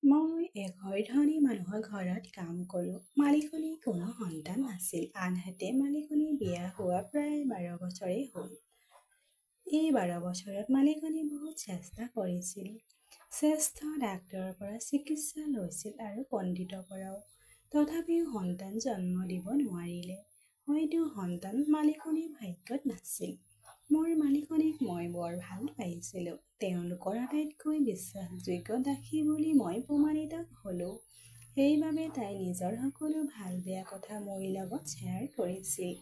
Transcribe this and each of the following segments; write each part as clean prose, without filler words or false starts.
মই এঘৰ ধনী মানুহৰ ঘৰত কাম কৰোঁ। মালিকনীৰ কোনো সন্তান নাছিল। আনহাতে মালিকনীৰ বিয়া হোৱা প্ৰায় 12 বছৰেই হ'ল। এই 12 বছৰত মালিকনী বহুত চেষ্টা কৰিছিল। শ্ৰেষ্ঠ ডাক্তৰৰ পৰা চিকিৎসা লৈছিল আৰু পণ্ডিতৰ পৰাও। তথাপিও সন্তান জন্ম দিব নোৱাৰিলে। হয়তো সন্তান মালিকনীৰ ভাগ্যত নাছিল। মোৰ মালিকনীক মই বৰ ভাল পাইছিলোঁ। তেওঁলোকৰ আটাইতকৈ বিশ্বাসযোগ্য দাসী বুলি মই প্ৰমাণিত হ'লো। সেইবাবে তাই নিজৰ সকলো ভাল বেয়া কথা মোৰ লগত শ্বেয়াৰ কৰিছিল।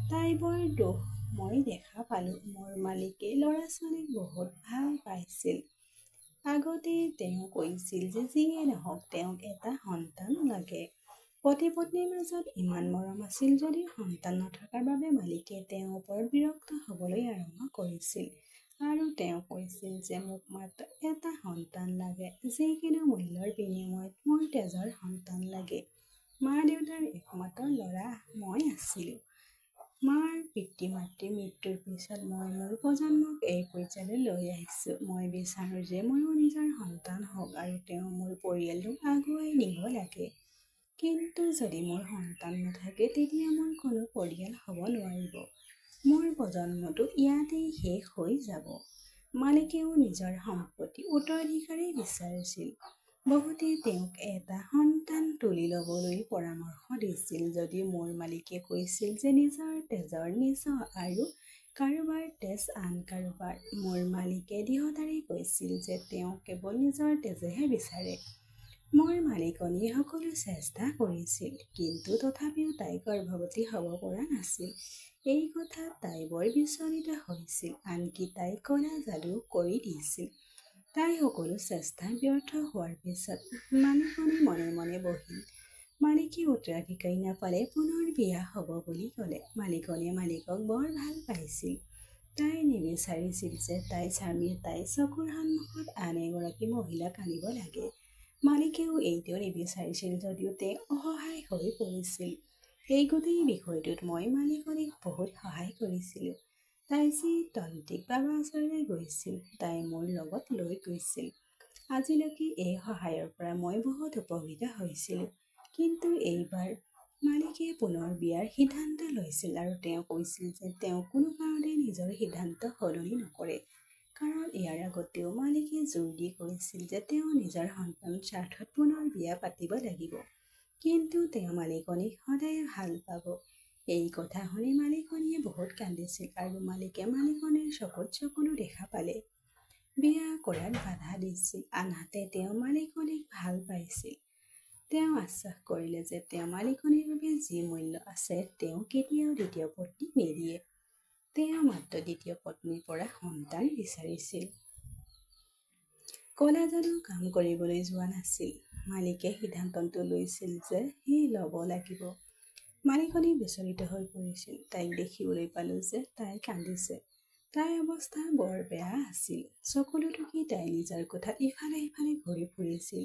তাই বৰ দুখ মই দেখা পালোঁ। মোৰ মালিকে ল'ৰা-ছোৱালীক বহুত ভাল পাইছিল। আগতে তেওঁ কৈছিল যে যিয়ে নহওক তেওঁক এটা সন্তান লাগে। পতি-পত্নীৰ মাজত ইমান মৰম আছিল যদিও সন্তান নথকাৰ বাবে মালিকে তেওঁৰ ওপৰত বিৰক্ত হ'বলৈ আৰম্ভ কৰিছিল আৰু তেওঁ কৈছিল যে মোক মাত্ৰ এটা সন্তান লাগে, যিকোনো মূল্যৰ বিনিময়ত মোৰ তেজৰ সন্তান লাগে। মা-দেউতাৰ একমাত্ৰ ল'ৰা মই আছিলোঁ। মাৰ পিতৃ-মাতৃৰ মৃত্যুৰ পিছত মই মোৰ প্ৰজন্মক এই পৰ্যায়লৈ লৈ আহিছোঁ। মই বিচাৰোঁ যে ময়ো নিজৰ সন্তান হওক আৰু তেওঁ মোৰ পৰিয়ালটোক আগুৱাই নিব লাগে। কিন্তু যদি মোৰ সন্তান নাথাকে তেতিয়া মোৰ কোনো পৰিয়াল হ'ব নোৱাৰিব। মোৰ প্ৰজন্মটো ইয়াতেই শেষ হৈ যাব। মালিকেও নিজৰ সম্পত্তি উত্তৰাধিকাৰী বিচাৰিছিল। বহুতে তেওঁক এটা সন্তান তুলি ল'বলৈ পৰামৰ্শ দিছিল যদিও মোৰ মালিকে কৈছিল যে নিজৰ তেজৰ নিজৰ আৰু কাৰোবাৰ তেজ আন কাৰোবাৰ। মোৰ মালিকে দৃঢ়তাৰে কৈছিল যে তেওঁ কেৱল নিজৰ তেজহে বিচাৰে। মোৰ মালিকনীয়ে সকলো চেষ্টা কৰিছিল, কিন্তু তথাপিও তাই গৰ্ভৱতী হ'ব পৰা নাছিল। এই কথাত তাই বৰ বিচলিত হৈছিল। আনকি তাই কলা যাদু কৰি দিছিল। তাই সকলো চেষ্টা ব্যৰ্থ হোৱাৰ পিছত মালিকনী মনে মনে বহিল। মালিকে উত্তৰাধিকাৰী নাপালে পুনৰ বিয়া হ'ব বুলি ক'লে। মালিকনীয়ে মালিকক বৰ ভাল পাইছিল। তাই নিবিচাৰিছিল যে তাইৰ স্বামীয়ে তাইৰ চকুৰ সন্মুখত আন এগৰাকী মহিলাক আনিব লাগে। মালিকেও এইটো নিবিচাৰিছিল যদিও তেওঁ অসহায় হৈ পৰিছিল। এই গোটেই বিষয়টোত মই মালিকনীক বহুত সহায় কৰিছিলোঁ। তাই যি তন্ত্ৰিক বাবাৰ ওচৰলৈ গৈছিল, তাই মোৰ লগত লৈ গৈছিল। আজিলৈকে এই সহায়ৰ পৰা মই বহুত উপকৃত হৈছিলোঁ। কিন্তু এইবাৰ মালিকে পুনৰ বিয়াৰ সিদ্ধান্ত লৈছিল আৰু তেওঁ কৈছিল যে তেওঁ কোনো কাৰণতে নিজৰ সিদ্ধান্ত সলনি নকৰে। কাৰণ ইয়াৰ আগতেও মালিকে জোৰ দি কৈছিল যে তেওঁ নিজৰ সন্তানৰ স্বাৰ্থত পুনৰ বিয়া পাতিব লাগিব। কিন্তু তেওঁ মালিকনীক সদায় ভাল পাব। এই কথা শুনি মালিকনীয়ে বহুত কান্দিছিল আৰু মালিকে মালিকনীৰ চকুত সকলো দেখা পালে। বিয়া কৰাত বাধা দিছিল। আনহাতে তেওঁ মালিকনীক ভাল পাইছিল। তেওঁ আশ্বাস কৰিলে যে তেওঁ মালিকনীৰ বাবে যি মূল্য আছে তেওঁ কেতিয়াও দ্বিতীয় পত্নীক নিদিয়ে। তেওঁ মাত্ৰ দ্বিতীয় পত্নীৰ পৰা সন্তান বিচাৰিছিল। কলা যাদু কাম কৰিবলৈ যোৱা নাছিল। মালিকে সিদ্ধান্তটো লৈছিল যে সি ল'ব লাগিব। মালিকনী বিচলিত হৈ পৰিছিল। তাইক দেখিবলৈ পালোঁ যে তাই কান্দিছে। তাইৰ অৱস্থা বৰ বেয়া আছিল। চকুলো টুকি তাই নিজৰ কোঠাত ইফালে সিফালে ঘূৰি ফুৰিছিল।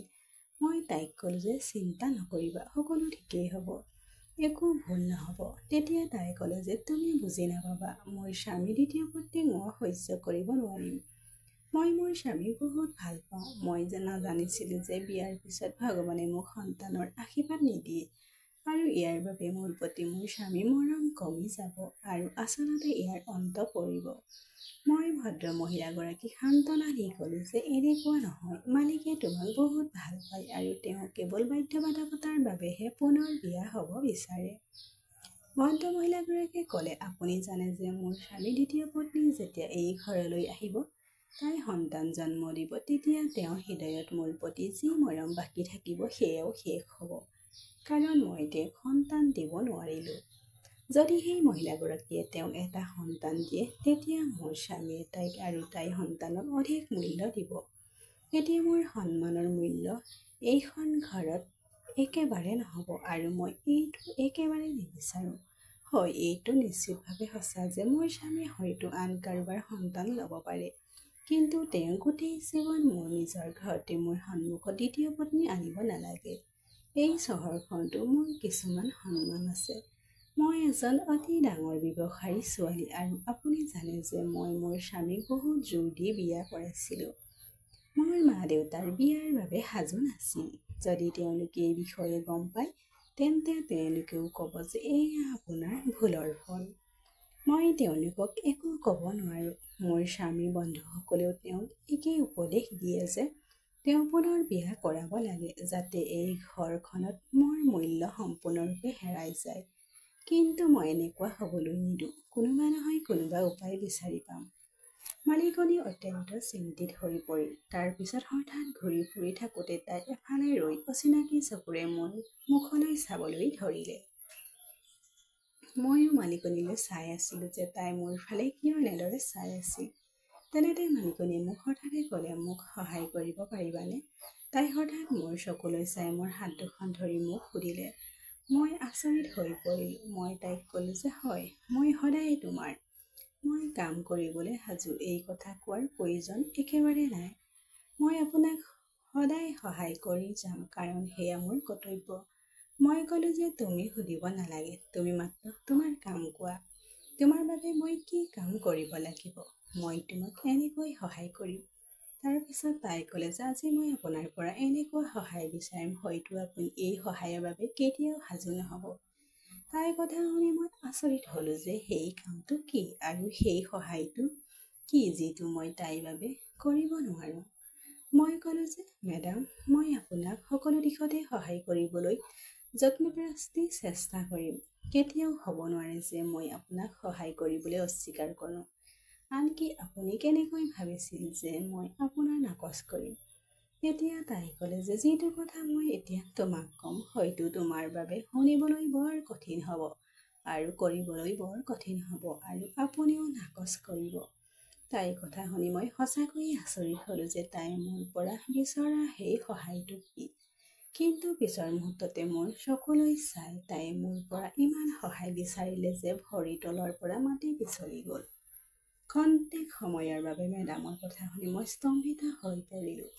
মই তাইক ক'লো যে চিন্তা নকৰিবা, সকলো ঠিকেই হ'ব। একো ভুল নহ'ব। তেতিয়া তাই ক'লে যে তুমি বুজি নাপাবা, মোৰ স্বামী দ্বিতীয় পত্নীক মই সহ্য কৰিব নোৱাৰিম। মই মোৰ স্বামীক বহুত ভাল পাওঁ। মই নাজানিছিলোঁ যে বিয়াৰ পিছত ভগৱানে মোক সন্তানৰ আশীৰ্বাদ নিদিয়ে আৰু ইয়াৰ বাবে মোৰ প্ৰতি মোৰ স্বামীৰ মৰম কমি যাব আৰু আচলতে ইয়াৰ অন্ত পৰিব। মই ভদ্ৰ মহিলাগৰাকীক সান্তনা দি ক'লো যে এনেকুৱা নহয়, মালিকে তোমাক বহুত ভাল পায় আৰু তেওঁ কেৱল বাধ্যবাধকতাৰ বাবেহে পুনৰ বিয়া হ'ব বিচাৰে। ভদ্ৰ মহিলাগৰাকীয়ে ক'লে, আপুনি জানে যে মোৰ স্বামী দ্বিতীয় পত্নী যেতিয়া এই ঘৰলৈ আহিব, তাই সন্তান জন্ম দিব, তেতিয়া তেওঁৰ হৃদয়ত মোৰ প্ৰতি যি মৰম বাকী থাকিব সেয়াও শেষ হ'ব। কাৰণ মই তেওঁক সন্তান দিব নোৱাৰিলোঁ। যদি সেই মহিলাগৰাকীয়ে তেওঁক এটা সন্তান দিয়ে, তেতিয়া মোৰ স্বামীয়ে তাইক আৰু তাইৰ সন্তানক অধিক মূল্য দিব। এতিয়া মোৰ সন্মানৰ মূল্য এইখন ঘৰত একেবাৰে নহ'ব আৰু মই এইটো একেবাৰে নিবিচাৰোঁ। হয়, এইটো নিশ্চিতভাৱে সঁচা যে মোৰ স্বামীয়ে হয়তো আন কাৰোবাৰ সন্তান ল'ব পাৰে। কিন্তু তেওঁ গোটেই জীৱন মোৰ নিজৰ ঘৰতে মোৰ সন্মুখত দ্বিতীয় পত্নী আনিব নালাগে। এই চহৰখনতো মোৰ কিছুমান সন্মান আছে। মই এজন অতি ডাঙৰ ব্যৱসায়ী ছোৱালী আৰু আপুনি জানে যে মই মোৰ স্বামীক বহুত জোৰ দি বিয়া কৰাইছিলোঁ। মোৰ মা দেউতাৰ বিয়াৰ বাবে সাজু নাছিল। যদি তেওঁলোকে এই বিষয়ে গম পায় তেন্তে তেওঁলোকেও ক'ব যে এয়া আপোনাৰ ভুলৰ ফল। মই তেওঁলোকক একো ক'ব নোৱাৰোঁ। মোৰ স্বামীৰ বন্ধুসকলেও তেওঁক একেই উপদেশ দিয়ে যে তেওঁ পুনৰ বিয়া কৰাব লাগে, যাতে এই ঘৰখনত মোৰ মূল্য সম্পূৰ্ণৰূপে হেৰাই যায়। কিন্তু মই এনেকুৱা হ'বলৈ নিদিওঁ। কোনোবা নহয় কোনোবা উপায় বিচাৰি পাম। মালিকনী অত্যন্ত চিন্তিত হৈ পৰিল। তাৰ পিছত হঠাৎ ঘূৰি ফুৰি থাকোঁতে তাই এফালে ৰৈ অচিনাকি চকুৰে মোৰ মুখলৈ চাবলৈ ধৰিলে। ময়ো মালিকনীলৈ চাই আছিলোঁ যে তাই মোৰ ফালে কিয় এনেদৰে চাই আছিল। তেনেতে মালিকনীয়ে মোক হঠাতে ক'লে, মোক সহায় কৰিব পাৰিবানে? তাই হঠাৎ মোৰ চকুলৈ চাই মোৰ হাত দুখন ধৰি মোক সুধিলে। মই আচৰিত হৈ পৰিলোঁ। মই তাইক ক'লোঁ যে হয়, মই সদায় তোমাৰ। মই কাম কৰিবলৈ সাজু। এই কথা কোৱাৰ প্ৰয়োজন একেবাৰে নাই। মই আপোনাক সদায় সহায় কৰি যাম, কাৰণ সেয়া মোৰ কৰ্তব্য। মই ক'লোঁ যে তুমি সুধিব নালাগে, তুমি মাত্ৰ তোমাৰ কাম কোৱা। তোমাৰ বাবে মই কি কাম কৰিব লাগিব? মই তোমাক এনেকৈ সহায় কৰিম। তাৰ পিছত তাই ক'লে যে আজি মই আপোনাৰ পৰা এনেকুৱা সহায় বিচাৰিম, হয়তো আপুনি এই সহায়ৰ বাবে কেতিয়াও সাজু নহ'ব। তাইৰ কথা শুনি মই আচৰিত হ'লোঁ যে সেই কামটো কি আৰু সেই সহায়টো কি যিটো মই তাইৰ বাবে কৰিব নোৱাৰোঁ। মই ক'লোঁ যে মেডাম, মই আপোনাক সকলো দিশতে সহায় কৰিবলৈ যত্নপ্ৰস্তি চেষ্টা কৰিম। কেতিয়াও হ'ব নোৱাৰে যে মই আপোনাক সহায় কৰিবলৈ অস্বীকাৰ কৰোঁ। আনকি আপুনি কেনেকৈ ভাবিছিল যে মই আপোনাৰ নাকচ কৰিম? তেতিয়া তাই ক'লে যে যিটো কথা মই এতিয়া তোমাক ক'ম হয়তো তোমাৰ বাবে শুনিবলৈ বৰ কঠিন হ'ব আৰু কৰিবলৈ বৰ কঠিন হ'ব, আৰু আপুনিও নাকচ কৰিব। তাইৰ কথা শুনি মই সঁচাকৈয়ে আচৰিত হ'লোঁ যে তাই মোৰ পৰা বিচৰা সেই সহায়টো কি। কিন্তু পিছৰ মুহূৰ্ততে মোৰ চকুলৈ চাই তাই মোৰ পৰা ইমান সহায় বিচাৰিলে যে ভৰিৰ তলৰ পৰা মাটি পিছলি গ'ল। খন্তেক সময়ৰ বাবে মেডামৰ কথা শুনি মই স্তম্ভিত হৈ পৰিলোঁ।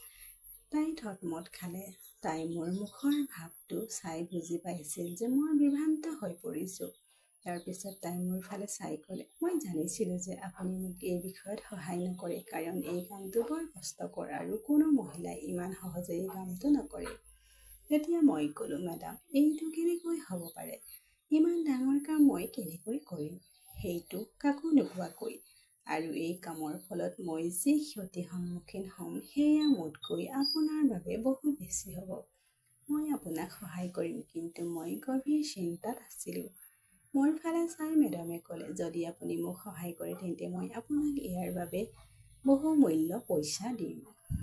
তাই থতমত খালে। তাই মোৰ মুখৰ ভাৱটো চাই বুজি পাইছিল যে মই বিভ্ৰান্ত হৈ পৰিছোঁ। তাৰ পিছত তাই মোৰ ফালে চাই ক'লে, মই জানিছিলোঁ যে আপুনি মোক এই বিষয়ত সহায় নকৰে, কাৰণ এই কামটো বৰ কষ্টকৰ আৰু কোনো মহিলাই ইমান সহজে এই কামটো নকৰে। তেতিয়া মই ক'লোঁ, মেডাম, এইটো কেনেকৈ হ'ব পাৰে? ইমান ডাঙৰ কাম মই কেনেকৈ কৰিম, সেইটো কাকো নোকোৱাকৈ? আৰু এই কামৰ ফলত মই যি ক্ষতিৰ সন্মুখীন হ'ম সেয়া মোতকৈ আপোনাৰ বাবে বহুত বেছি হ'ব। মই আপোনাক সহায় কৰিম, কিন্তু মই গভীৰ চিন্তাত আছিলোঁ। মোৰ ফালে চাই মেডামে ক'লে, যদি আপুনি মোক সহায় কৰে তেন্তে মই আপোনাক ইয়াৰ বাবে বহুমূল্য পইচা দিম।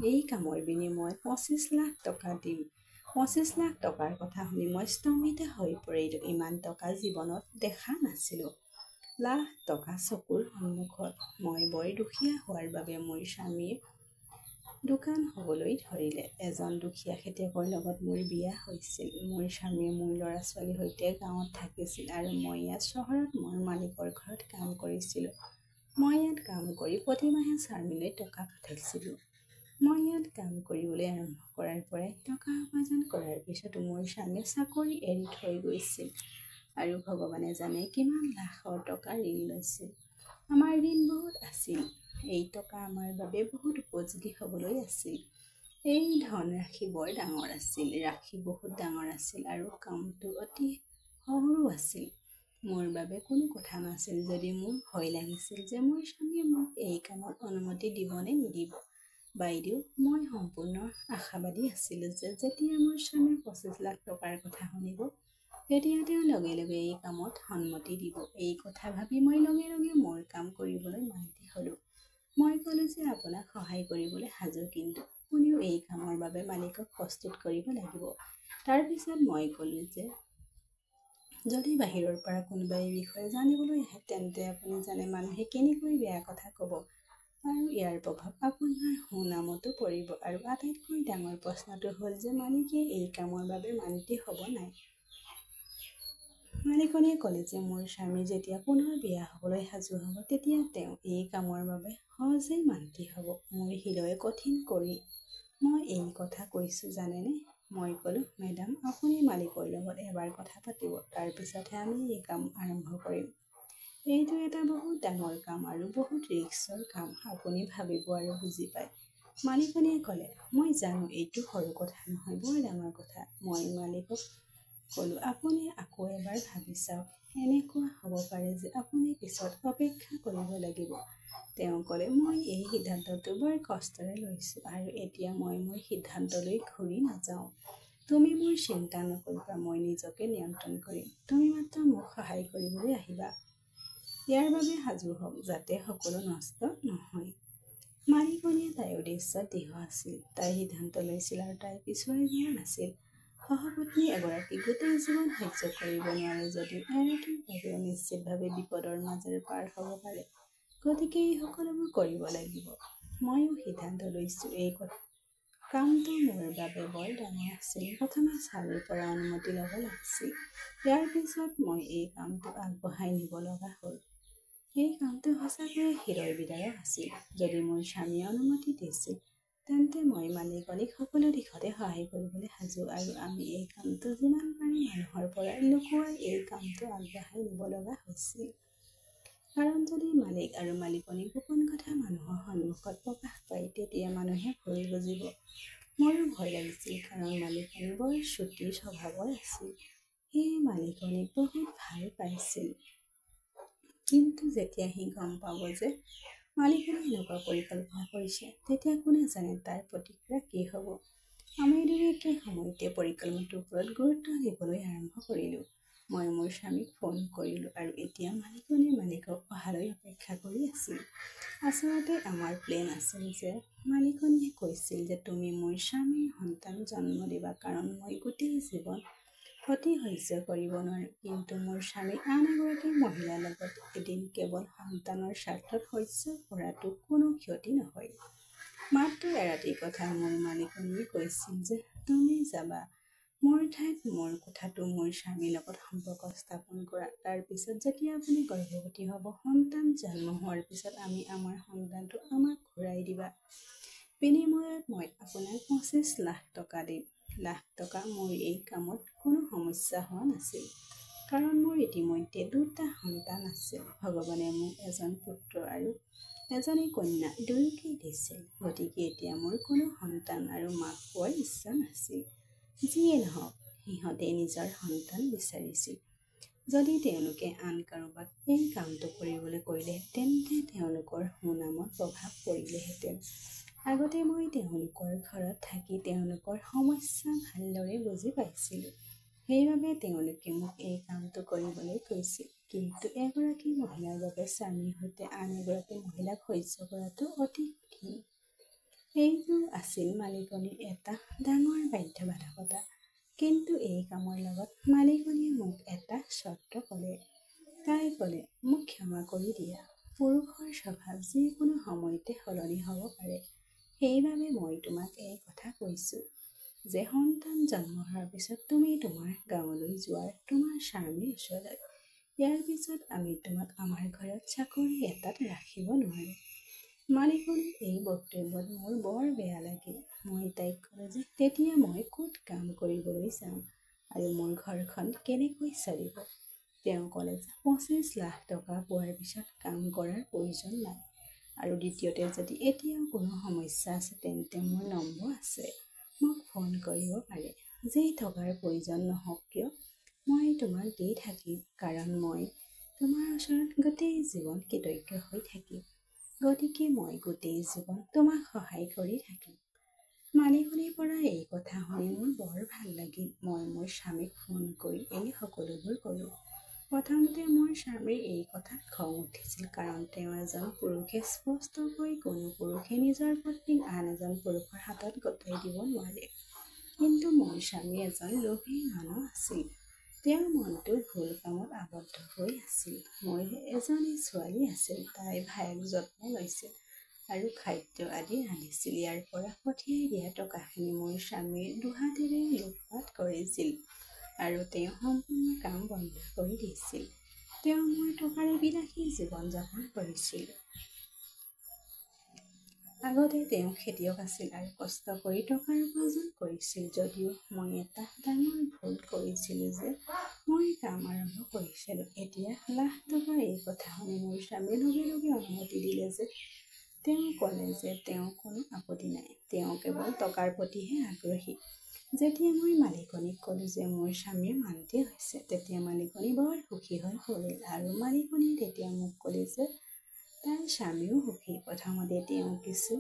এই কামৰ বিনিময়ত 25 লাখ টকা দিম। 25 লাখ টকাৰ কথা শুনি মই স্তম্ভিত হৈ পৰিলোঁ। ইমান টকা জীৱনত দেখা নাছিলোঁ। লাখ টকা চকুৰ সন্মুখত। মই বৰ দুখীয়া হোৱাৰ বাবে মোৰ স্বামীৰ দোকান হ'বলৈ ধৰিলে। এজন দুখীয়া খেতিয়কৰ লগত মোৰ বিয়া হৈছিল। মোৰ স্বামীয়ে মোৰ ল'ৰা-ছোৱালীৰ সৈতে গাঁৱত থাকিছিল আৰু মই ইয়াত চহৰত মোৰ মালিকৰ ঘৰত কাম কৰিছিলোঁ। মই ইয়াত কাম কৰি প্ৰতি মাহে স্বামীলৈ টকা পঠাইছিলোঁ। মই ইয়াত কাম কৰিবলৈ আৰম্ভ কৰাৰ পৰাই টকা উপাৰ্জন কৰাৰ পিছতো মোৰ স্বামীয়ে চাকৰি এৰি থৈ গৈছিল আৰু ভগৱানে জানে কিমান লাখৰ টকা ঋণ লৈছিল। আমাৰ ঋণ বহুত আছিল। এই টকা আমাৰ বাবে বহুত উপযোগী হ'বলৈ আছিল। এই ধনৰাশি বৰ ডাঙৰ আছিল। ৰাশি বহুত ডাঙৰ আছিল আৰু কামটো অতি সৰু আছিল। মোৰ বাবে কোনো কথা নাছিল যদি মোৰ ভয় লাগিছিল যে মোৰ স্বামীয়ে মোক এই কামত অনুমতি দিব নে নিদিব। বাইদেউ, মই সম্পূৰ্ণ আশাবাদী আছিলোঁ যে যেতিয়া মোৰ স্বামীৰ 25 লাখ টকাৰ কথা শুনিব তেতিয়া তেওঁ লগে লগে এই কামত সন্মতি দিব। এই কথা ভাবি মই লগে লগে মোৰ কাম কৰিবলৈ মান্তি হ'লোঁ। মই ক'লোঁ যে আপোনাক সহায় কৰিবলৈ সাজু, কিন্তু আপুনিও এই কামৰ বাবে মালিকক প্ৰস্তুত কৰিব লাগিব। তাৰ পিছত মই ক'লোঁ যে যদি বাহিৰৰ পৰা কোনোবাই এই বিষয়ে জানিবলৈ আহে তেন্তে আপুনি জানে মানুহে কেনেকৈ বেয়া কথা ক'ব আৰু ইয়াৰ প্ৰভাৱ আপোনাৰ সুনামতো পৰিব। আৰু আটাইতকৈ ডাঙৰ প্ৰশ্নটো হ'ল যে মালিকে এই কামৰ বাবে মান্তি হ'ব নাই। মালিকনীয়ে ক'লে যে মোৰ স্বামী যেতিয়া পুনৰ বিয়া হ'বলৈ সাজু হ'ব তেতিয়া তেওঁ এই কামৰ বাবে সহজেই মান্তি হ'ব। মোৰ হৃদয় কঠিন কৰি মই এই কথা কৈছোঁ জানেনে? মই ক'লোঁ, মেডাম, আপুনি মালিকৰ লগত এবাৰ কথা পাতিব, তাৰ পিছতহে আমি এই কাম আৰম্ভ কৰিম। এইটো এটা বহুত ডাঙৰ কাম আৰু বহুত ৰিস্কৰ কাম। আপুনি ভাবিব আৰু বুজি পায়। মালিকনীয়ে ক'লে, মই জানো এইটো সৰু কথা নহয়, বৰ ডাঙৰ কথা। মই মালিকক ক'লোঁ, আপুনি আকৌ এবাৰ ভাবি চাওক। এনেকুৱা হ'ব পাৰে যে আপুনি পিছত অপেক্ষা কৰিব লাগিব। তেওঁ ক'লে, মই এই সিদ্ধান্তটো বৰ কষ্টেৰে লৈছোঁ আৰু এতিয়া মই মোৰ সিদ্ধান্তলৈ ঘূৰি নাযাওঁ। তুমি মোৰ চিন্তা নকৰিবা, মই নিজকে নিয়ন্ত্ৰণ কৰিম। তুমি মাত্ৰ মোক সহায় কৰিবলৈ আহিবা। ইয়াৰ বাবে সাজু হওক, যাতে সকলো নষ্ট নহয়। মালিকনীয়ে তাইৰ উদ্দেশ্যত দৃঢ় আছিল। তাই সিদ্ধান্ত লৈছিল আৰু তাই পিছুৱাই যোৱা নাছিল। সহপত্নী এগৰাকী গোটেই জীৱন সহ্য কৰিব নোৱাৰে যদিও এৰাতিৰ বাবেও নিশ্চিতভাৱে বিপদৰ মাজেৰে পাৰ হ'ব পাৰে। গতিকে এই সকলোবোৰ কৰিব লাগিব। ময়ো সিদ্ধান্ত লৈছোঁ। এই কামটো মোৰ বাবে বৰ ডাঙৰ আছিল। প্ৰথমে চাৰ্লিৰ পৰা অনুমতি ল'ব লাগিছিল। ইয়াৰ পিছত মই এই কামটো আগবঢ়াই নিব লগা হ'ল। এই কামটো সঁচাকৈয়ে হৃদয় বিদাৰক আছিল। যদি মোৰ স্বামীয়ে অনুমতি দিছিল, তেন্তে মই মালিকনীক সকলো দিশতে সহায় কৰিবলৈ সাজু আৰু আমি এই কামটো যিমান পাৰি মানুহৰ পৰা লুকুৱাই এই কামটো আগবঢ়াই নিব লগা হৈছিল। কাৰণ যদি মালিক আৰু মালিকনী গোপন কথা মানুহৰ সন্মুখত প্ৰকাশ পায়, তেতিয়া মানুহে ভুল বুজিব। মোৰো ভয় লাগিছিল, কাৰণ মালিকনী বৰ চুটি স্বভাৱৰ আছিল। সেয়ে মালিকনীক বহুত ভাল পাইছিল। কিন্তু যেতিয়া সি গম পাব যে মালিকনীয়ে এনেকুৱা পৰিকল্পনা কৰিছে, তেতিয়া কোনে জানে তাৰ প্ৰতিক্ৰিয়া কি হ'ব। আমি দুয়োৱে একে সময়তে পৰিকল্পনাটোৰ ওপৰত গুৰুত্ব দিবলৈ আৰম্ভ কৰিলোঁ। মই মোৰ স্বামীক ফোন কৰিলোঁ আৰু এতিয়া মালিকনীয়ে মালিকক অহালৈ অপেক্ষা কৰি আছিল। আচলতে আমাৰ প্লেন আছিল যে মালিকনীয়ে কৈছিল যে তুমি মোৰ স্বামীৰ সন্তান জন্ম দিবা, কাৰণ মই গোটেই জীৱন ক্ষতি সহ্য কৰিব নোৱাৰো। কিন্তু মোৰ স্বামী আন এগৰাকী মহিলাৰ লগত এদিন কেৱল সন্তানৰ স্বাৰ্থত সহ্য কৰাটো কোনো ক্ষতি নহয়। মাত্ৰ এৰাতিৰ কথা মোৰ মালিকনীয়ে কৈছিল যে তুমি যাবা মোৰ ঠাইত, মোৰ কথাটো মোৰ স্বামীৰ লগত সম্পৰ্ক স্থাপন কৰা। তাৰ পিছত যেতিয়া আপুনি গৰ্ভৱতী হ'ব, সন্তান জন্ম হোৱাৰ পিছত আমি আমাৰ সন্তানটো আমাক ঘূৰাই দিবা। বিনিময়ত মই আপোনাক 25 লাখ টকা দিম। লাখ টকা। মোৰ এই কামত কোনো সমস্যা হোৱা নাছিল, কাৰণ মোৰ ইতিমধ্যে 2টা সন্তান আছিল। ভগৱানে মোক এজন পুত্ৰ আৰু এজনী কন্যা দুয়োকেই দিছিল। গতিকে এতিয়া মোৰ কোনো সন্তান আৰু মাক পোৱাৰ ইচ্ছা নাছিল। যিয়ে নহওক, সিহঁতে নিজৰ সন্তান বিচাৰিছিল। যদি তেওঁলোকে আন কাৰোবাক এই কামটো কৰিবলৈ কৰিলে, তেন্তে তেওঁলোকৰ সুনামত প্ৰভাৱ পৰিলেহেঁতেন। আগতে মই তেওঁলোকৰ ঘৰত থাকি তেওঁলোকৰ সমস্যা ভালদৰে বুজি পাইছিলোঁ। সেইবাবে তেওঁলোকে মোক এই কামটো কৰিবলৈ কৈছিল। কিন্তু এগৰাকী মহিলাৰ বাবে স্বামীৰ সৈতে আন এগৰাকী মহিলাক সহ্য কৰাটো অতি কঠিন। এইটো আছিল মালিকনীৰ এটা ডাঙৰ বাধ্যবাধকতা। কিন্তু এই কামৰ লগত মালিকনীয়ে মোক এটা চৰ্ত ক'লে। তাই ক'লে, মোক ক্ষমা কৰি দিয়া। পুৰুষৰ স্বভাৱ যিকোনো সময়তে সলনি হ'ব পাৰে। সেইবাবে মই তোমাক এই কথা কৈছোঁ যে সন্তান জন্ম হোৱাৰ পিছত তুমি তোমাৰ গাঁৱলৈ যোৱাৰ তোমাৰ স্বামীৰ ওচৰলৈ। ইয়াৰ পিছত আমি তোমাক আমাৰ ঘৰত চাকৰি এটাত ৰাখিব নোৱাৰো। মালিকনীৰ এই বক্তব্যত মোৰ বৰ বেয়া লাগিল। মই তাইক ক'লো যে তেতিয়া মই ক'ত কাম কৰিবলৈ যাম আৰু মোৰ ঘৰখন কেনেকৈ চলিব। তেওঁ ক'লে যে 25 লাখ টকা পোৱাৰ পিছত কাম কৰাৰ প্ৰয়োজন নাই। আৰু দ্বিতীয়তে, যদি এতিয়াও কোনো সমস্যা আছে, তেন্তে মোৰ নম্বৰ আছে, মোক ফোন কৰিব পাৰে। যি টকাৰ প্ৰয়োজন নহওক কিয়, মই তোমাক দি থাকিম, কাৰণ মই তোমাৰ ওচৰত গোটেই জীৱন কৃতজ্ঞ হৈ থাকিম। গতিকে মই গোটেই জীৱন তোমাক সহায় কৰি থাকিম। মালিকনীৰ পৰা এই কথা শুনি মোৰ বৰ ভাল লাগিল। মই মোৰ স্বামীক ফোন কৰি এই সকলোবোৰ ক'লো। প্ৰথমতে মোৰ স্বামীৰ এই কথাত খং উঠিছিল, কাৰণ তেওঁ এজন পুৰুষে স্পষ্টকৈ কোনো পুৰুষে নিজৰ পত্নীক আন এজন পুৰুষৰ হাতত গতাই দিব নোৱাৰে। কিন্তু মোৰ স্বামী এজন লোভী মানুহ আছিল। তেওঁৰ মনটো ভুল কামত আবদ্ধ হৈ আছিল। মোৰ এজনী ছোৱালী আছিল। তাই ভায়েক যত্ন লৈছিল আৰু খাদ্য আদি ৰান্ধিছিল। ইয়াৰ পৰা পঠিয়াই দিয়া টকাখিনি মোৰ স্বামীৰ দুহাতেৰে লুটপাট কৰিছিল আৰু তেওঁ সম্পূৰ্ণ কাম বন্ধ কৰি দিছিল। তেওঁ মোৰ টকাৰে বিলাসী জীৱন যাপন কৰিছিল। আগতে তেওঁ খেতিয়ক আছিল আৰু কষ্ট কৰি টকাৰ উপাৰ্জন কৰিছিল। যদিও মই এটা ডাঙৰ ভুল কৰিছিলোঁ যে মই কাম আৰম্ভ কৰিছিলোঁ। এতিয়া লাখ টকাৰ এই কথা শুনি মোৰ স্বামীয়ে লগে লগে অনুমতি দিলে যে তেওঁ ক'লে যে তেওঁৰ কোনো আপত্তি নাই, তেওঁ কেৱল টকাৰ প্ৰতিহে আগ্ৰহী। যেতিয়া মই মালিকনীক ক'লোঁ যে মোৰ স্বামীৰ মান্তি হৈছে, তেতিয়া মালিকনী বৰ সুখী হৈ পৰিল আৰু মালিকনীয়ে তেতিয়া মোক ক'লে যে তাইৰ স্বামীও সুখী। প্ৰথমতে তেওঁ কিছু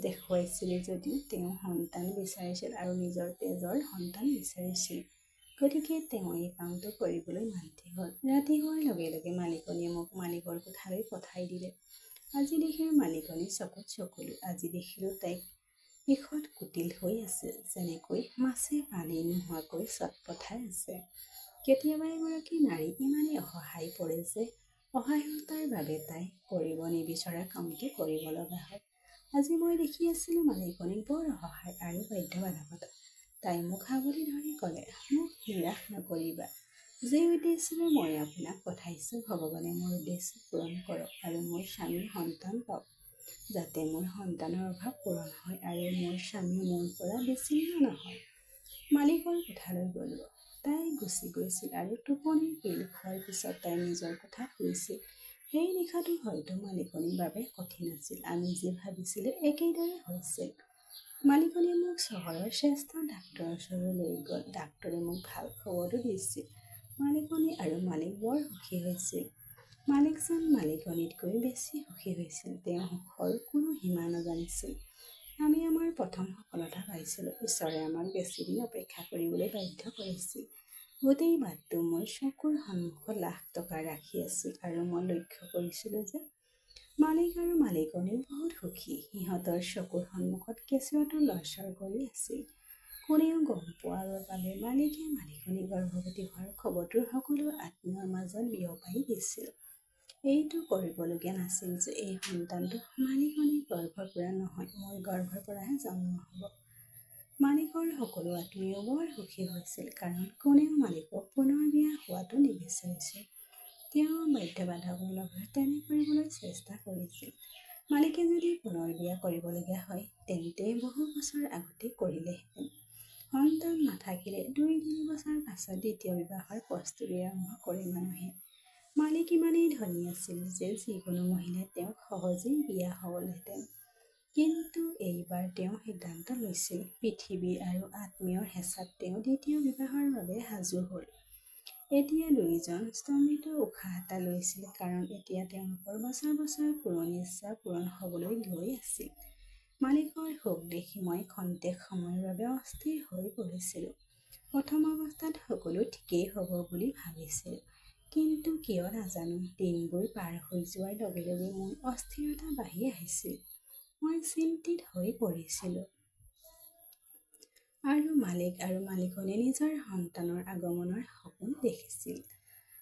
দেখুৱাইছিল যদিও তেওঁ সন্তান বিচাৰিছিল আৰু নিজৰ তেজৰ সন্তান বিচাৰিছিল। গতিকে তেওঁ এই কামটো কৰিবলৈ মান্তি হ'ল। ৰাতি হোৱাৰ লগে লগে মালিকনীয়ে মোক মালিকৰ কোঠালৈ পঠাই দিলে। আজি দেখিলোঁ মালিকনীৰ চকুত চকুলো। আজি দেখিলোঁ তাইক বিষত কুটিল হৈ আছে, যেনেকৈ মাছে পানী নোহোৱাকৈ চটপঠাই আছে। কেতিয়াবা এগৰাকী নাৰী ইমানেই অসহায় পৰে যে অসহায়তাৰ বাবে তাই কৰিব নিবিচৰা কামটো কৰিব লগা হয়। আজি মই দেখি আছিলোঁ মালিকনীক বৰ অসহায় আৰু বাধ্যবাধকতা। তাই মোক সাৱটি ধৰি ক'লে, মোক নিৰাশ নকৰিবা। যি উদ্দেশ্যৰে মই আপোনাক পঠাইছোঁ, ভগৱানে মোৰ উদ্দেশ্য পূৰণ কৰক আৰু মোৰ স্বামী সন্তান পাওক, যাতে মোৰ সন্তানৰ অভাৱ পূৰণ হয় আৰু মোৰ স্বামী মোৰ পৰা বিচ্ছিন্ন নহয়। মালিকৰ কোঠালৈ গ'লোঁ। তাই গুচি গৈছিল আৰু টোপনিৰ পিল খোৱাৰ পিছত তাই নিজৰ কোঠাত শুইছিল। সেই নিশাটো হয়তো মালিকনীৰ বাবে কঠিন আছিল। আমি যি ভাবিছিলোঁ একেদৰে হৈছিল। মালিকনীয়ে মোক চহৰৰ শ্ৰেষ্ঠ ডাক্তৰৰ ওচৰলৈ লৈ গ'ল। ডাক্তৰে মোক ভাল খবৰটো দিছিল। মালিকনী আৰু মালিক বৰ সুখী হৈছিল। মালিক যেন মালিকনীতকৈ বেছি সুখী হৈছিল। তেওঁ সুখৰ কোনো সীমা নাজানিছিল। আমি আমাৰ প্ৰথম সফলতা পাইছিলোঁ। ঈশ্বৰে আমাক বেছিদিন অপেক্ষা কৰিবলৈ বাধ্য কৰিছিল। গোটেই বাটটো মোৰ চকুৰ সন্মুখত লাখ টকা ৰাখি আছিল আৰু মই লক্ষ্য কৰিছিলোঁ যে মালিক আৰু মালিকনীও বহুত সুখী। সিহঁতৰ চকুৰ সন্মুখত কেঁচুৱাটো লৰচৰ কৰি আছিল। কোনেও গম পোৱাৰ বাবে মালিকে মালিকনী গৰ্ভৱতী হোৱাৰ খবৰটো সকলো আত্মীয়ৰ মাজত বিয়পাই দিছিল। এইটো কৰিবলগীয়া নাছিল যে এই সন্তানটো মালিকনীৰ গৰ্ভৰ পৰা নহয়, মোৰ গৰ্ভৰ পৰাহে জন্ম হ'ব। মালিকৰ সকলো আত্মীয় বৰ সুখী হৈছিল, কাৰণ কোনেও মালিকক পুনৰ বিয়া হোৱাটো নিবিচাৰিছিল। তেওঁ বাধ্যবাধকতামূলকভাৱে তেনে কৰিবলৈ চেষ্টা কৰিছিল। মালিকে যদি পুনৰ বিয়া কৰিবলগীয়া হয়, তেন্তে বহু বছৰ আগতে কৰিলেহেঁতেন। সন্তান নাথাকিলে ২-৩ বছৰ পাছত দ্বিতীয় বিবাহৰ প্ৰস্তুতি আৰম্ভ কৰে মানুহে। মালিক ইমানেই ধনী আছিল যে যিকোনো মহিলাই তেওঁক সহজেই বিয়া হ'লহেঁতেন। কিন্তু এইবাৰ তেওঁ সিদ্ধান্ত লৈছিল। পৃথিৱী আৰু আত্মীয়ৰ হেঁচাত তেওঁ দ্বিতীয় বিবাহৰ বাবে সাজু হ'ল। এতিয়া দুয়োজন স্তম্ভিত উশাহ এটা লৈছিল, কাৰণ এতিয়া তেওঁলোকৰ বছৰ বছৰ পুৰণি ইচ্ছা পূৰণ হ'বলৈ গৈ আছিল। মালিকৰ সুখ দেখি মই ক্ষন্তেক সময়ৰ বাবে অস্থিৰ হৈ পৰিছিলোঁ। প্ৰথম অৱস্থাত সকলো ঠিকেই হ'ব বুলি ভাবিছিলোঁ, কিন্তু কিয় নাজানো দিনবোৰ পাৰ হৈ যোৱাৰ লগে লগে মোৰ অস্থিৰতা বাঢ়ি আহিছিল। মই চিন্তিত হৈ পৰিছিলোঁ। আৰু মালিক আৰু মালিকনীয়ে নিজৰ সন্তানৰ আগমনৰ সপোন দেখিছিল।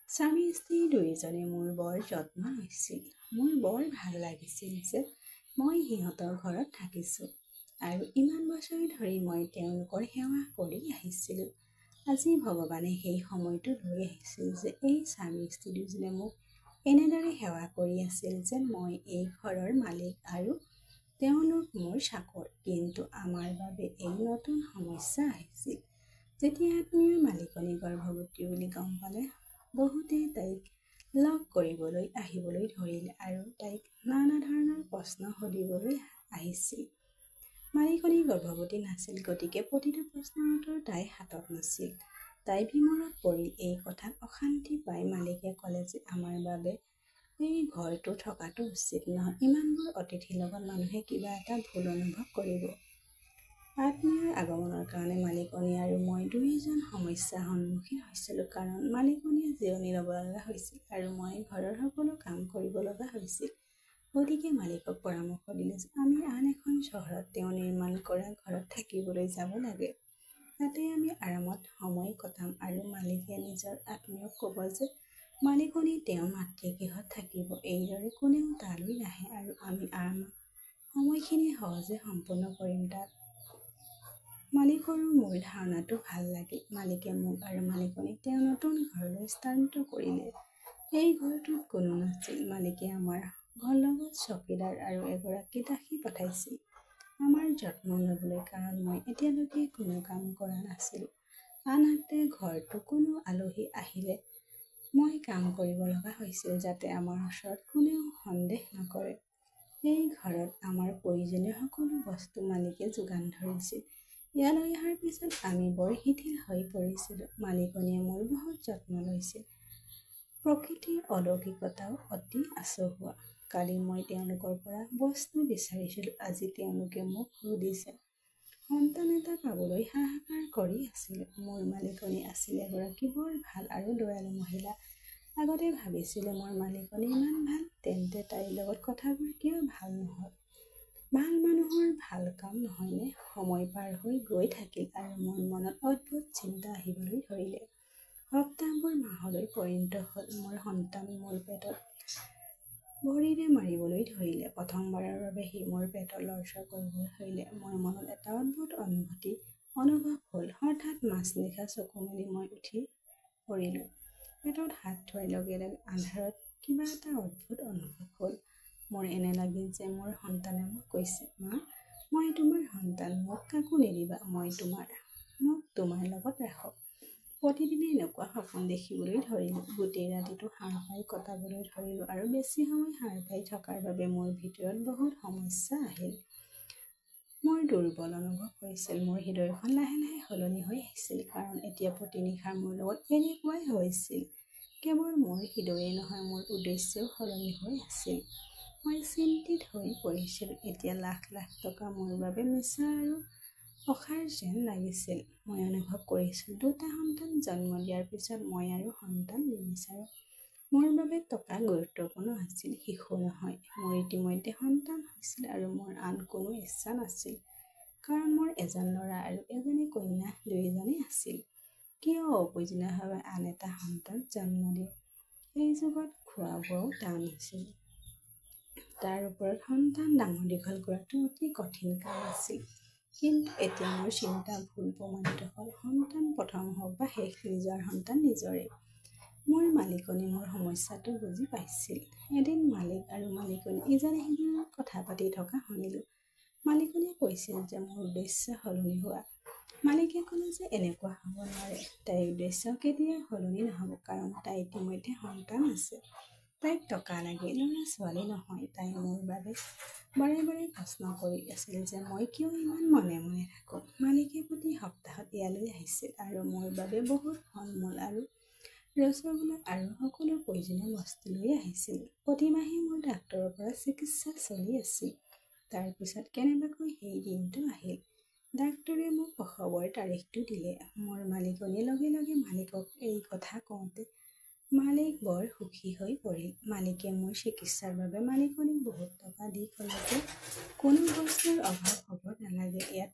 স্বামী স্ত্ৰী দুয়োজনে মোৰ বৰ যত্ন লৈছিল। মোৰ বৰ ভাল লাগিছিল যে মই সিহঁতৰ ঘৰত থাকিছোঁ আৰু ইমান বছৰ ধৰি মই তেওঁলোকৰ সেৱা কৰি আহিছিলোঁ। আজি ভগৱানে সেই সময়টো লৈ আহিছিল যে এই স্বামী স্ত্ৰী দুজনে মোক এনেদৰে সেৱা কৰি আছিল যেন মই এই ঘৰৰ মালিক আৰু তেওঁলোক মোৰ চাকৰ। কিন্তু আমাৰ বাবে এই নতুন সমস্যা আহিছিল। যেতিয়া আত্মীয়ই মালিকনী গৰ্ভৱতী বুলি গম পালে, বহুতেই তাইক লগ কৰিবলৈ আহিবলৈ ধৰিলে আৰু তাইক নানা ধৰণৰ প্ৰশ্ন সুধিবলৈ আহিছিল। মালিকনী গৰ্ভৱতী নাছিল, গতিকে প্ৰতিটো প্ৰশ্নৰ উত্তৰ তাইৰ হাতত নাছিল। তাই বিমোৰত পৰিল। এই কথাত অশান্তি পাই মালিকে ক'লে যে আমাৰ বাবে এই ঘৰটো থকাটো উচিত নহয়। ইমানবোৰ অতিথিৰ লগত মানুহে কিবা এটা ভুল অনুভৱ কৰিব। আত্মীয়ৰ আগমনৰ কাৰণে মালিকনী আৰু মই দুয়োজন সমস্যাৰ সন্মুখীন হৈছিলোঁ, কাৰণ মালিকনীয়ে জিৰণি ল'ব লগা হৈছিল আৰু মই ঘৰৰ সকলো কাম কৰিব লগা হৈছিল। গতিকে মালিকক পৰামৰ্শ দিলোঁ যে আমি আন এখন চহৰত তেওঁ নিৰ্মাণ কৰা ঘৰত থাকিবলৈ যাব লাগে। তাতে আমি আৰামত সময় কটাম আৰু মালিকে নিজৰ আত্মীয়ক ক'ব যে মালিকনী তেওঁৰ মাতৃগৃহত থাকিব। এইদৰে কোনেও তালৈ নাহে আৰু আমি আৰামত সময়খিনি সহজে সম্পূৰ্ণ কৰিম। তাত মালিকৰো মোৰ ধাৰণাটো ভাল লাগিল। মালিকে মোক আৰু মালিকনীক তেওঁৰ নতুন ঘৰলৈ স্থানান্তৰ কৰিলে। এই ঘৰটোত কোনো নাছিল। মালিকে আমাৰ লগত চকীদাৰ আৰু এগৰাকী দাসী পঠাইছিল আমাৰ যত্ন ল'বলৈ, কাৰণ মই এতিয়ালৈকে কোনো কাম কৰা নাছিলোঁ। আনহাতে ঘৰটো কোনো আলহী আহিলে মই কাম কৰিব লগা হৈছিল যাতে আমাৰ ওচৰত কোনেও সন্দেহ নকৰে। এই ঘৰত আমাৰ প্ৰয়োজনীয় সকলো বস্তু মালিকে যোগান ধৰিছিল। ইয়ালৈ অহাৰ পিছত আমি বৰ শিথিল হৈ পৰিছিলোঁ। মালিকনীয়ে মোৰ বহুত যত্ন লৈছিল। প্ৰকৃতিৰ অলৌকিকতাও অতি আচহুৱা। কালি মই তেওঁলোকৰ পৰা বস্তু বিচাৰিছিলোঁ। আজি তেওঁলোকে মোক সুধিছে। সন্তান এটা পাবলৈ হাহাকাৰ কৰি আছিলোঁ। মোৰ মালিকনী আছিল এগৰাকী বৰ ভাল আৰু দয়ালু মহিলা। আগতে ভাবিছিলোঁ মোৰ মালিকনী ইমান ভাল, তেন্তে তাইৰ লগত কথাবোৰ কিয় ভাল নহ'ল? ভাল মানুহৰ ভাল কাম নহয়নে? সময় পাৰ হৈ গৈ থাকিল আৰু মোৰ মনত অদ্ভুত চিন্তা আহিবলৈ ধৰিলে। সপ্তাহবোৰ মাহলৈ পৰিণত হ'ল। মোৰ সন্তান মোৰ পেটত ভৰিৰে মাৰিবলৈ ধৰিলে। প্ৰথমবাৰৰ বাবে সি মোৰ পেটত লৰচৰ কৰিবলৈ ধৰিলে। মোৰ মনত এটা অদ্ভুত অনুভৱ হ'ল। হঠাৎ মাজনিশা চকু মেলি মই উঠি পৰিলোঁ। পেটত হাত থোৱাৰ লগে লগে আন্ধাৰত কিবা এটা অদ্ভুত অনুভৱ হ'ল। মোৰ এনে লাগিল যে মোৰ সন্তানে মোক কৈছে, মা, মই তোমাৰ সন্তান, মোক কাকো নিদিবা, মোক তোমাৰ লগত ৰাখক। প্ৰতিদিনে এনেকুৱা সপোন দেখিবলৈ ধৰিলোঁ। গোটেই ৰাতিটো সাৰ পাই কটাবলৈ ধৰিলোঁ আৰু বেছি সময় সাৰ পাই থকাৰ বাবে মোৰ ভিতৰত বহুত সমস্যা আহিল। মই দুৰ্বল অনুভৱ হৈছিল। মোৰ হৃদয়খন লাহে লাহে সলনি হৈ আহিছিল, কাৰণ এতিয়া প্ৰতি নিশাৰ মোৰ লগত এনেকুৱাই হৈছিল। কেৱল মোৰ হৃদয়েই নহয়, মোৰ উদ্দেশ্যও সলনি হৈ আছিল। মই চিন্তিত হৈ পৰিছিলোঁ। এতিয়া লাখ লাখ টকা মোৰ বাবে মিছা আৰু অসাৰ যেন লাগিছিল। মই অনুভৱ কৰিছিলোঁ দুটা সন্তান জন্ম দিয়াৰ পিছত মই আৰু সন্তান নিবিচাৰোঁ। মোৰ বাবে টকা গুৰুত্বপূৰ্ণ আছিল, শিশু নহয়। মোৰ ইতিমধ্যে সন্তান হৈছিল আৰু মোৰ আন কোনো ইচ্ছা নাছিল, কাৰণ মোৰ এজন ল'ৰা আৰু এজনী কন্যা, দুয়োজনেই আছিল। কিয় অপ্ৰয়োজনীয়ভাৱে আন এটা সন্তান জন্ম দিয়ে? এই যুগত খোৱা বোৱাও টান আছিল। তাৰ ওপৰত সন্তান ডাঙৰ দীঘল কৰাটো অতি কঠিন কাম আছিল। কিন্তু এতিয়া মোৰ চিন্তা ভুল প্ৰমাণিত হ'ল। সন্তান প্ৰথম হওক বা শেষ, নিজৰ সন্তান নিজৰেই। মোৰ মালিকনী মোৰ সমস্যাটো বুজি পাইছিল। এদিন মালিক আৰু মালিকনী ইজনে সিজনৰ কথা পাতি থকা শুনিলোঁ। মালিকনীয়ে কৈছিল যে মোৰ উদ্দেশ্য সলনি হোৱা। মালিকে ক'লে যে এনেকুৱা হ'ব নোৱাৰে। তাইৰ উদ্দেশ্য কেতিয়াও সলনি নহ'ব, কাৰণ তাই ইতিমধ্যে সন্তান আছে। তাইক টকা লাগে, ল'ৰা ছোৱালী নহয়। তাই মোৰ বাবে বাৰে বাৰে প্ৰশ্ন কৰি আছিল যে মই কিয় ইমান মনে মনে থাকোঁ। মালিকে প্ৰতি সপ্তাহত ইয়ালৈ আহিছিল আৰু মোৰ বাবে বহুত ফল-মূল আৰু ৰসগোল্লা আৰু সকলো প্ৰয়োজনীয় বস্তু লৈ আহিছিল। প্ৰতি মাহে মোৰ ডাক্তৰৰ পৰা চিকিৎসা চলি আছিল। তাৰ পিছত কেনেবাকৈ সেই দিনটো আহিল। ডাক্তৰে মোক প্ৰসৱৰ তাৰিখটো দিলে। মোৰ মালিকনীয়ে লগে লগে মালিকক এই কথা কওঁতে মালিক বৰ সুখী হৈ পৰিল। মালিকে মোৰ চিকিৎসাৰ বাবে মালিকনীক বহুত টকা দি ক'লে যে কোনো বস্তুৰ অভাৱ হ'ব নালাগে। ইয়াত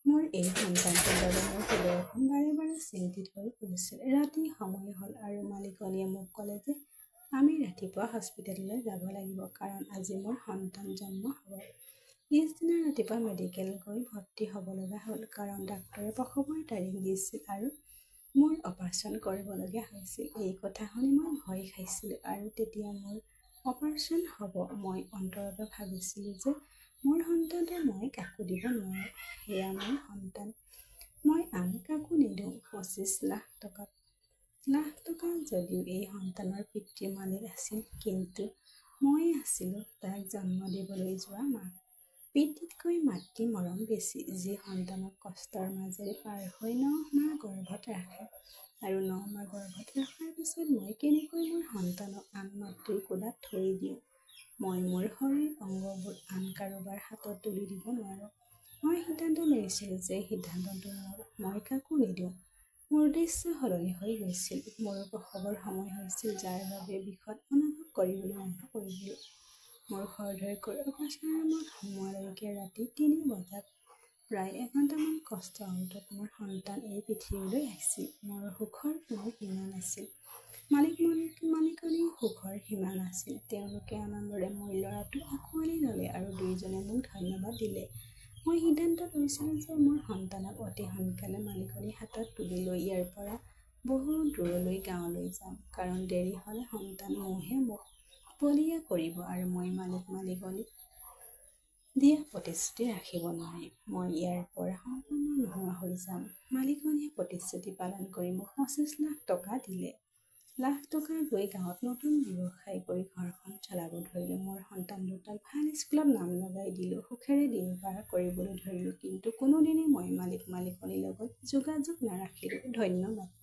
মোৰ এই সন্তানটোৰ বাবে মোৰ হৃদয়খন বাৰে বাৰে চিন্তিত হৈ পৰিছিল। ৰাতি সময় হ'ল আৰু মালিকনীয়ে মোক ক'লে যে আমি ৰাতিপুৱা হস্পিটেললৈ যাব লাগিব, কাৰণ আজি মোৰ সন্তান জন্ম হ'ব। পিছদিনা ৰাতিপুৱা মেডিকেল গৈ ভৰ্তি হ'ব লগা হ'ল, কাৰণ ডাক্তৰে প্ৰসৱৰ তাৰিখ দিছিল আৰু মোৰ অপাৰেশ্যন কৰিবলগীয়া হৈছিল। এই কথা শুনি মই ভয় খাইছিলোঁ আৰু তেতিয়া মোৰ অপাৰেশ্যন হ'ব। মই অন্তৰত ভাবিছিলোঁ যে মোৰ সন্তানটো মই কাকো দিব নোৱাৰোঁ। সেয়া মোৰ সন্তান, মই আন কাকো নিদিওঁ। 25 লাখ টকা যদিও এই সন্তানৰ পিতৃ মালিক আছিল, কিন্তু মই আছিলোঁ তাক জন্ম দিবলৈ যোৱা মাক। পিতৃতকৈ মাতৃ মৰম বেছি, যি সন্তানক কষ্টৰ মাজেৰে পাৰ হৈ 9 মাহ গৰ্ভত ৰাখে। আৰু 9 মাহ গৰ্ভত ৰখাৰ পিছত মই কেনেকৈ মোৰ সন্তানক আন মাতৃৰ কোলাত থৈ দিওঁ? মই মোৰ শৰীৰ অংগবোৰ আন কাৰোবাৰ হাতত তুলি দিব নোৱাৰোঁ। মই সিদ্ধান্ত লৈছিলোঁ যে সিদ্ধান্তটো মোৰ, মই কাকো নিদিওঁ। মোৰ উদ্দেশ্য সলনি হৈ গৈছিল। মোৰ প্ৰসৱৰ সময় হৈছিল, যাৰ বাবে বিষদ অনুভৱ কৰিবলৈ আৰম্ভ কৰিছিলোঁ। মোৰ খৰধৰকৈ অপাৰেশ্যন ৰুমত সোমোৱালৈকে ৰাতি 3 বজাত প্ৰায় এঘণ্টামান কষ্টৰ অন্তত মোৰ সন্তান এই পৃথিৱীলৈ আহিছিল। মোৰ সুখৰ কোনো সীমা নাছিল। মালিকনীৰ সুখৰ সীমা নাছিল। তেওঁলোকে আনন্দৰে মোৰ ল'ৰাটোক আঁকোৱালি ল'লে আৰু দুয়োজনে মোক ধন্যবাদ দিলে। মই সিদ্ধান্ত লৈছিলোঁ যে মোৰ সন্তানক অতি সোনকালে মালিকনীৰ হাতত তুলি লৈ ইয়াৰ পৰা বহু দূৰলৈ গাঁৱলৈ যাম, কাৰণ দেৰি হ'লে সন্তান মোহে মোক বলিয়া কৰিব আৰু মই মালিকনীক দিয়া প্ৰতিশ্ৰুতি ৰাখিব নোৱাৰিম। মই ইয়াৰ পৰা সম্পূৰ্ণ নোহোৱা হৈ যাম। মালিকনীয়ে প্ৰতিশ্ৰুতি পালন কৰি মোক 25 লাখ টকা দিলে। লাখ টকা গৈ গাঁৱত নতুন ব্যৱসায় কৰি ঘৰখন চলাব ধৰিলোঁ। মোৰ সন্তান দুটাক ভাল স্কুলত নাম লগাই দিলোঁ। সুখেৰে দিন পাৰ কৰিবলৈ ধৰিলোঁ। কিন্তু কোনোদিনেই মই মালিকনীৰ লগত যোগাযোগ নাৰাখিলোঁ। ধন্যবাদ।